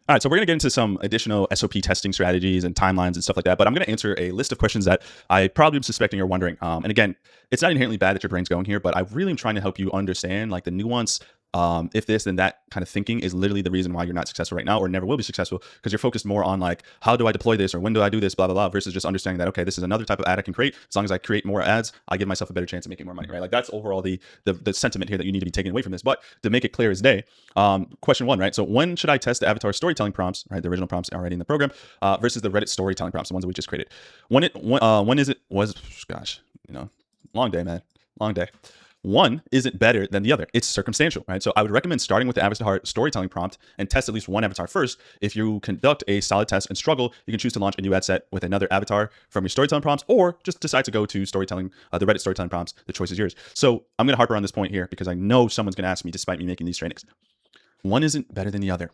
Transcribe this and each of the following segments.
All right, so we're going to get into some additional SOP testing strategies and timelines and stuff like that, but I'm going to answer a list of questions that I probably am suspecting you're wondering. And again, it's not inherently bad that your brain's going here, but I really am trying to help you understand like the nuance. If this then that kind of thinking is literally the reason why you're not successful right now or never will be successful, because you're focused more on like, how do I deploy this or when do I do this, blah, blah, blah, versus just understanding that, okay, this is another type of ad I can create. As long as I create more ads, I give myself a better chance of making more money, right? Like that's overall the sentiment here that you need to be taking away from this. But to make it clear as day, question one, right? So when should I test the avatar storytelling prompts, right? The original prompts already in the program versus the Reddit storytelling prompts, the ones that we just created. Long day, man, long day. One isn't better than the other. It's circumstantial, right? So I would recommend starting with the avatar storytelling prompt and test at least one avatar first. If you conduct a solid test and struggle, you can choose to launch a new ad set with another avatar from your storytelling prompts, or just decide to go to storytelling, the Reddit storytelling prompts. The choice is yours. So I'm going to harp around this point here because I know someone's going to ask me despite me making these trainings. One isn't better than the other.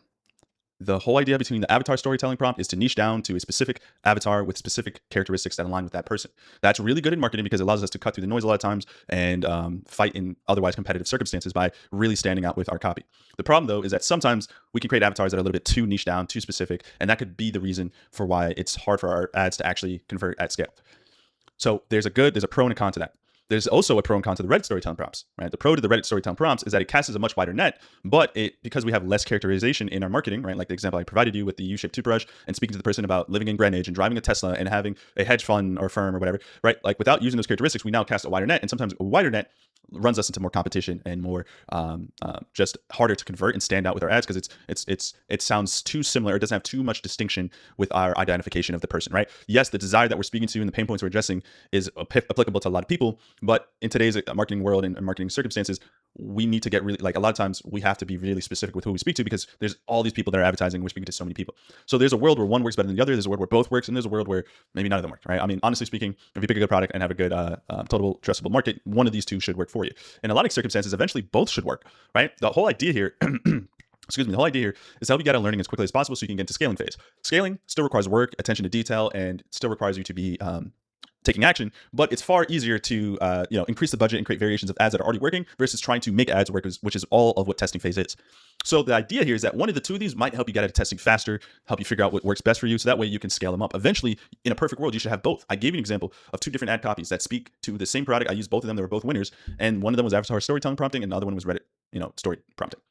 The whole idea between the avatar storytelling prompt is to niche down to a specific avatar with specific characteristics that align with that person. That's really good in marketing because it allows us to cut through the noise a lot of times and fight in otherwise competitive circumstances by really standing out with our copy. The problem though is that sometimes we can create avatars that are a little bit too niche down, too specific, and that could be the reason for why it's hard for our ads to actually convert at scale. So there's a pro and a con to that. There's also a pro and con to the Reddit storytelling prompts, right? The pro to the Reddit storytelling prompts is that it casts a much wider net, but because we have less characterization in our marketing, right? Like the example I provided you with the U-shaped toothbrush and speaking to the person about living in Greenwich and driving a Tesla and having a hedge fund or firm or whatever, right? Like without using those characteristics, we now cast a wider net, and sometimes a wider net runs us into more competition and more just harder to convert and stand out with our ads because it sounds too similar. It doesn't have too much distinction with our identification of the person, right? Yes, the desire that we're speaking to and the pain points we're addressing is applicable to a lot of people, but in today's marketing world and marketing circumstances, we need to get really, like a lot of times we have to be really specific with who we speak to because there's all these people that are advertising, we're speaking to so many people. So there's a world where one works better than the other. There's a world where both works, and there's a world where maybe none of them work, right? I mean, honestly speaking, if you pick a good product and have a good total addressable market, one of these two should work for you. In a lot of circumstances, eventually both should work, right? The whole idea here the whole idea here is to help you get out learning as quickly as possible so you can get into scaling phase. Scaling still requires work, attention to detail, and still requires you to be taking action, but it's far easier to increase the budget and create variations of ads that are already working versus trying to make ads work, which is all of what testing phase is. So the idea here is that one of the two of these might help you get out of testing faster, help you figure out what works best for you, so that way you can scale them up. Eventually, in a perfect world, you should have both. I gave you an example of two different ad copies that speak to the same product. I used both of them. They were both winners, and one of them was avatar storytelling prompting, and the other one was Reddit, story prompting.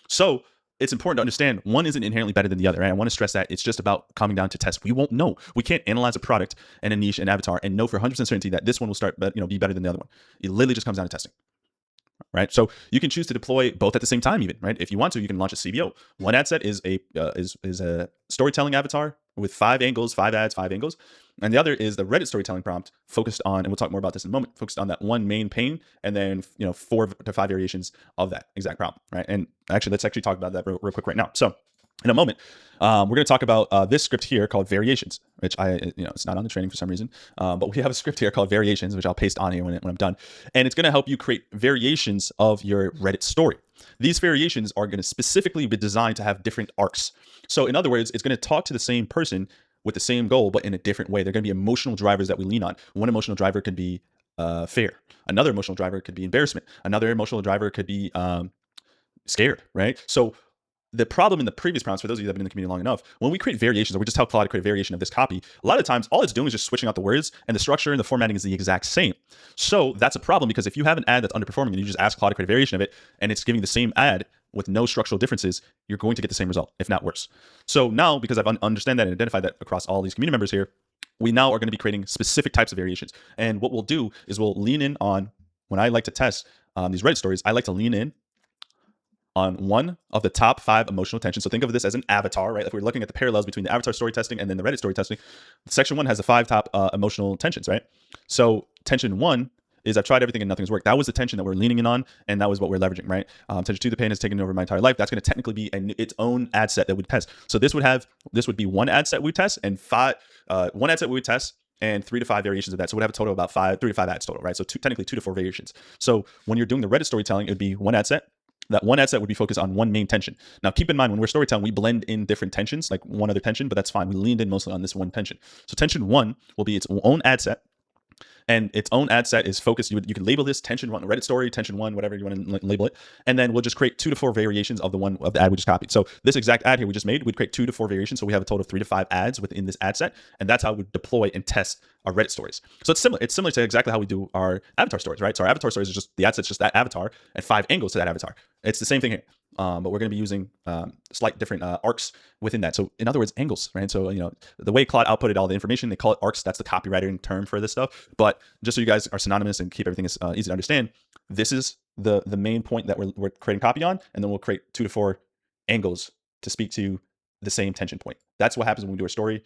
So it's important to understand one isn't inherently better than the other. Right? I want to stress that it's just about coming down to test. We won't know. We can't analyze a product and a niche and avatar and know for 100% certainty that this one will start, be better than the other one. It literally just comes down to testing. Right. So you can choose to deploy both at the same time, even, right? If you want to, you can launch a CBO. One ad set is a storytelling avatar with 5 angles, 5 ads, 5 angles. And the other is the Reddit storytelling prompt focused on, and we'll talk more about this in a moment, focused on that one main pain and then, 4 to 5 variations of that exact prompt, right? And actually, let's actually talk about that real quick right now. So in a moment, we're going to talk about this script here called variations, which it's not on the training for some reason, but we have a script here called variations, which I'll paste on here when I'm done. And it's going to help you create variations of your Reddit story. These variations are going to specifically be designed to have different arcs. So in other words, it's going to talk to the same person with the same goal, but in a different way. They're going to be emotional drivers that we lean on. One emotional driver could be fear. Another emotional driver could be embarrassment. Another emotional driver could be scared, right? So the problem in the previous prompts, for those of you that have been in the community long enough, when we create variations, or we just tell Claude to create a variation of this copy, a lot of times all it's doing is just switching out the words, and the structure and the formatting is the exact same. So that's a problem, because if you have an ad that's underperforming and you just ask Claude to create a variation of it, and it's giving the same ad with no structural differences, you're going to get the same result, if not worse. So now, because I've understand that and identified that across all these community members here, we now are going to be creating specific types of variations. And what we'll do is we'll lean in on, when I like to test these Reddit stories, I like to lean in on one of the top 5 emotional tensions. So think of this as an avatar, right? If we're looking at the parallels between the avatar story testing and then the Reddit story testing, section 1 has the 5 top emotional tensions, right? So tension 1 is I've tried everything and nothing's worked. That was the tension that we're leaning in on, and that was what we're leveraging, right? Tension 2, the pain has taken over my entire life. That's going to technically be its own ad set that we test. So this would be one ad set we test and one ad set we would test and 3 to 5 variations of that. So we'd have a total of about 3 to 5 ads total, right? So technically 2 to 4 variations. So when you're doing the Reddit storytelling, it would be one ad set. That one ad set would be focused on one main tension. Now, keep in mind, when we're storytelling, we blend in different tensions, like one other tension, but that's fine. We leaned in mostly on this one tension. So tension 1 will be its own ad set. and its own ad set is focused. You can label this tension one, Reddit story, tension one, whatever you want to label it, and then we'll just create 2 to 4 variations of the ad we just copied. So this exact ad here we just made, we'd create 2 to 4 variations, so we have a total of 3 to 5 ads within this ad set, and that's how we deploy and test our Reddit stories. So it's similar. It's similar to exactly how we do our avatar stories, right? So our avatar stories is just the ad set's just that avatar and 5 angles to that avatar. It's the same thing here. But we're going to be using slight different arcs within that. So in other words, angles, right? So, the way Claude outputted all the information, they call it arcs. That's the copywriting term for this stuff. But just so you guys are synonymous and keep everything as easy to understand, this is the main point that we're creating copy on, and then we'll create 2 to 4 angles to speak to the same tension point. That's what happens when we do our story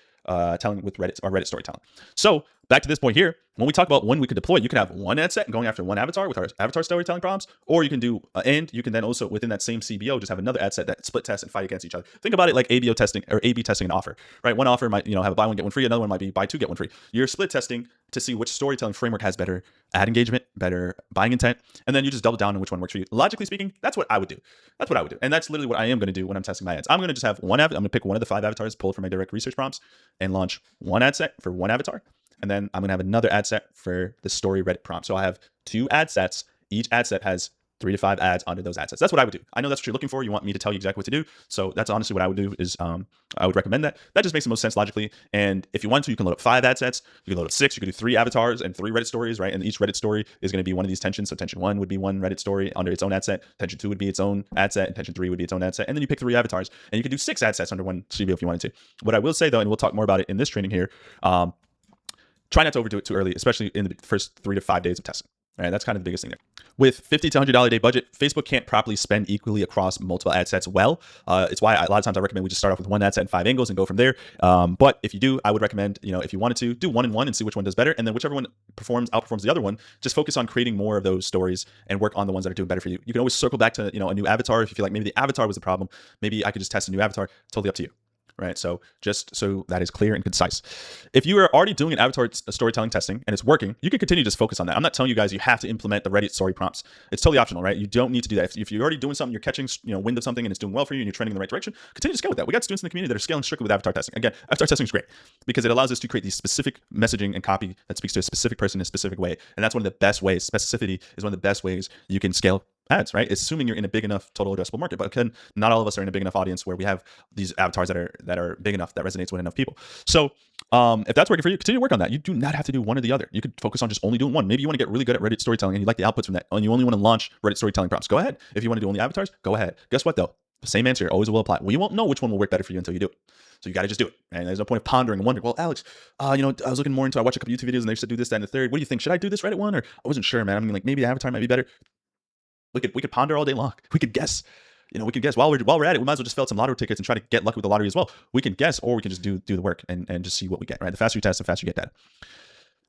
telling with our Reddit storytelling. So back to this point here, when we talk about when we could deploy, you can have one ad set going after one avatar with our avatar storytelling prompts, or you can do, and you can then also within that same CBO, just have another ad set that split test and fight against each other. Think about it like ABO testing or A/B testing an offer, right? One offer might, have a buy one, get one free. Another one might be buy two, get one free. You're split testing to see which storytelling framework has better ad engagement, better buying intent, and then you just double down on which one works for you. Logically speaking, that's what I would do. That's what I would do. And that's literally what I am going to do when I'm testing my ads. I'm going to just have one ad. I'm going to pick one of the 5 avatars, pull it from my direct research prompts, and launch one ad set for one avatar. And then I'm going to have another ad set for the story Reddit prompt. So I have 2 ad sets. Each ad set has 3 to 5 ads under those ad sets. That's what I would do. I know that's what you're looking for. You want me to tell you exactly what to do. So that's honestly what I would do is I would recommend that. That just makes the most sense logically. And if you want to, you can load up 5 ad sets. You can load up 6. You can do 3 avatars and 3 Reddit stories, right? And each Reddit story is going to be one of these tensions. So tension 1 would be one Reddit story under its own ad set. Tension 2 would be its own ad set. And tension 3 would be its own ad set. And then you pick 3 avatars. And you can do 6 ad sets under one CBO if you wanted to. What I will say though, and we'll talk more about it in this training here, try not to overdo it too early, especially in the first 3 to 5 days of testing. All right, that's kind of the biggest thing there. With $50 to $100 a day budget, Facebook can't properly spend equally across multiple ad sets well. It's why a lot of times I recommend we just start off with one ad set and 5 angles and go from there. But if you do, I would recommend, if you wanted to, do 1 and 1 and see which one does better. And then whichever one outperforms the other one, just focus on creating more of those stories and work on the ones that are doing better for you. You can always circle back to, a new avatar if you feel like maybe the avatar was the problem. Maybe I could just test a new avatar. Totally up to you. Right. So just so that is clear and concise. If you are already doing an avatar storytelling testing and it's working, you can continue to just focus on that. I'm not telling you guys you have to implement the Reddit story prompts. It's totally optional, right? You don't need to do that. If you're already doing something, you're catching wind of something and it's doing well for you and you're trending in the right direction, continue to scale with that. We got students in the community that are scaling strictly with avatar testing. Again, avatar testing is great because it allows us to create these specific messaging and copy that speaks to a specific person in a specific way. And that's one of the best ways. Specificity is one of the best ways you can scale ads, right? Assuming you're in a big enough total addressable market. But again, not all of us are in a big enough audience where we have these avatars that are big enough that resonates with enough people. So if that's working for you, continue to work on that. You do not have to do one or the other. You could focus on just only doing one. Maybe you want to get really good at Reddit storytelling and you like the outputs from that, and you only want to launch Reddit storytelling prompts. Go ahead. If you want to do only avatars, go ahead. Guess what though? The same answer always will apply. Well, you won't know which one will work better for you until you do it. So you got to just do it. And there's no point of pondering and wondering, well, Alex, I was looking more into, I watched a couple YouTube videos and they said do this, that, and the third. What do you think? Should I do this Reddit one? Or I wasn't sure, man. I mean, like maybe the avatar might be better. We could ponder all day long. We could guess. We could guess while we're at it. We might as well just fill out some lottery tickets and try to get lucky with the lottery as well. We can guess, or we can just do the work and just see what we get. Right. The faster you test, the faster you get data.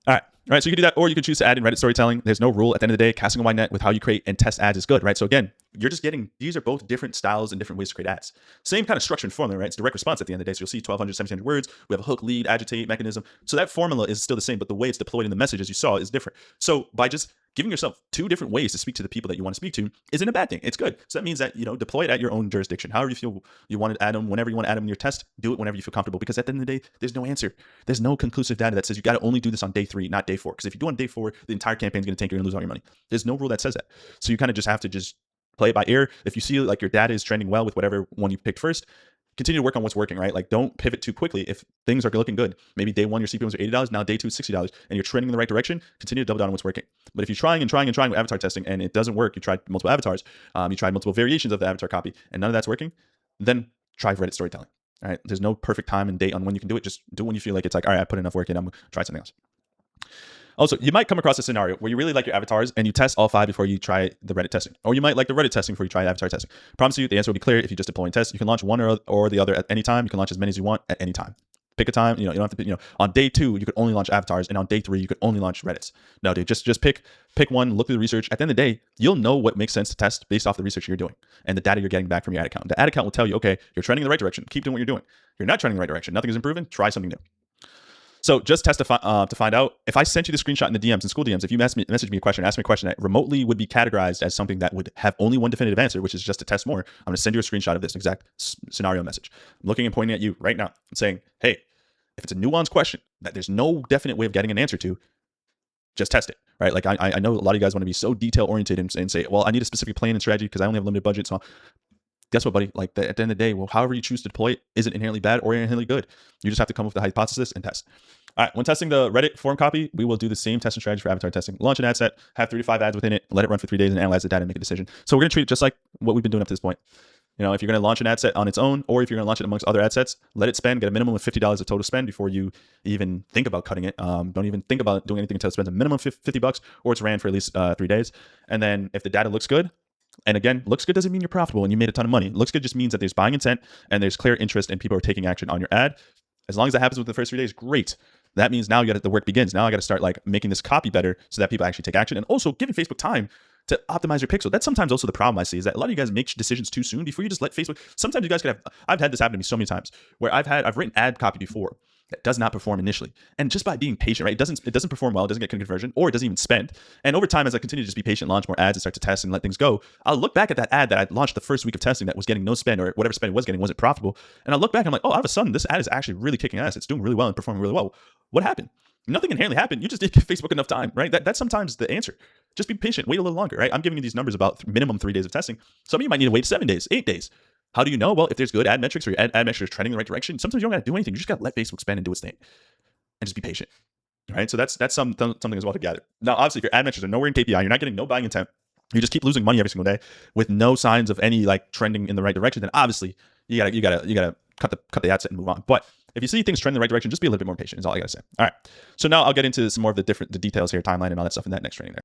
All right. So you can do that, or you can choose to add in Reddit storytelling. There's no rule. At the end of the day, casting a wide net with how you create and test ads is good, right? So again, you're just getting, these are both different styles and different ways to create ads. Same kind of structure and formula, right? It's direct response at the end of the day. So you'll see 1,200, 1,700 words. We have a hook, lead, agitate mechanism. So that formula is still the same, but the way it's deployed in the message, as you saw, is different. So by just giving yourself 2 different ways to speak to the people that you want to speak to isn't a bad thing. It's good. So that means that, deploy it at your own jurisdiction. However you feel you want to add them, whenever you want to add them in your test, do it whenever you feel comfortable. Because at the end of the day, there's no answer. There's no conclusive data that says you got to only do this on day 3, not day 4. Because if you do on day 4, the entire campaign is going to tank. You're going to lose all your money. There's no rule that says that. So you kind of just have to just play it by ear. If you see like your data is trending well with whatever one you picked first, continue to work on what's working, right? Like don't pivot too quickly. If things are looking good, maybe day 1 your CPMs are $80, now day 2 $60, and you're trending in the right direction, continue to double down on what's working. But if you're trying with avatar testing and it doesn't work, you tried multiple avatars, you tried multiple variations of the avatar copy, and none of that's working, then try Reddit storytelling. All right. There's no perfect time and date on when you can do it. Just do it when you feel like it's like, all right, I put enough work in, I'm gonna try something else. Also, you might come across a scenario where you really like your avatars and you test all 5 before you try the Reddit testing. Or you might like the Reddit testing before you try avatar testing. Promise you, the answer will be clear if you just deploy and test. You can launch one or the other at any time. You can launch as many as you want at any time. Pick a time. You don't have to. On day 2, you could only launch avatars, and on day 3, you could only launch Reddits. No, dude, just pick one. Look through the research. At the end of the day, you'll know what makes sense to test based off the research you're doing and the data you're getting back from your ad account. The ad account will tell you, okay, you're trending in the right direction. Keep doing what you're doing. You're not trending in the right direction. Nothing is improving. Try something new. So just test to find out. If I sent you the screenshot in the DMs, in school DMs, if you message me a question, ask me a question that remotely would be categorized as something that would have only one definitive answer, which is just to test more, I'm going to send you a screenshot of this exact scenario message. I'm looking and pointing at you right now and saying, hey, if it's a nuanced question that there's no definite way of getting an answer to, just test it, right? Like I know a lot of you guys want to be so detail oriented and say, well, I need a specific plan and strategy because I only have limited budget. So guess what, buddy? Like at the end of the day, well, however you choose to deploy it isn't inherently bad or inherently good. You just have to come up with the hypothesis and test. All right, when testing the Reddit form copy, we will do the same testing strategy for avatar testing. Launch an ad set, have 3 to 5 ads within it, let it run for 3 days and analyze the data and make a decision. So we're gonna treat it just like what we've been doing up to this point. You know, if you're going to launch an ad set on its own, or if you're going to launch it amongst other ad sets, let it spend, get a minimum of $50 of total spend before you even think about cutting it. Don't even think about doing anything until it spends a minimum of $50 or it's ran for at least 3 days. And then if the data looks good, and again, looks good doesn't mean you're profitable and you made a ton of money. Looks good just means that there's buying intent and there's clear interest and people are taking action on your ad. As long as that happens within the first 3 days, great. That means now the work begins. Now I got to start like making this copy better so that people actually take action, and also giving Facebook time to optimize your pixel. That's sometimes also the problem I see, is that a lot of you guys make decisions too soon before you just let Facebook. Sometimes you guys could have, I've had this happen to me so many times where I've written ad copy before that does not perform initially. And just by being patient, right? It doesn't perform well, it doesn't get conversion, or it doesn't even spend. And over time, as I continue to just be patient, launch more ads and start to test and let things go, I'll look back at that ad that I launched the first week of testing that was getting no spend, or whatever spend it was getting wasn't profitable. And I'll look back and I'm like, oh, out of a sudden, this ad is actually really kicking ass. It's doing really well and performing really well. What happened? Nothing inherently happened. You just didn't give Facebook enough time, right? That's sometimes the answer. Just be patient. Wait a little longer, right? I'm giving you these numbers about minimum 3 days of testing. Some of you might need to wait 7 days, 8 days. How do you know? Well, if there's good ad metrics or your ad metrics are trending in the right direction, sometimes you don't got to do anything. You just got to let Facebook spend and do its thing, and just be patient, right? So that's something as well to gather. Now, obviously, if your ad metrics are nowhere in KPI, you're not getting no buying intent, you just keep losing money every single day with no signs of any like trending in the right direction, then obviously you gotta cut the ad set and move on. But if you see things trend in the right direction, just be a little bit more patient is all I gotta say. All right. So now I'll get into some more of the details here, timeline and all that stuff in that next training there.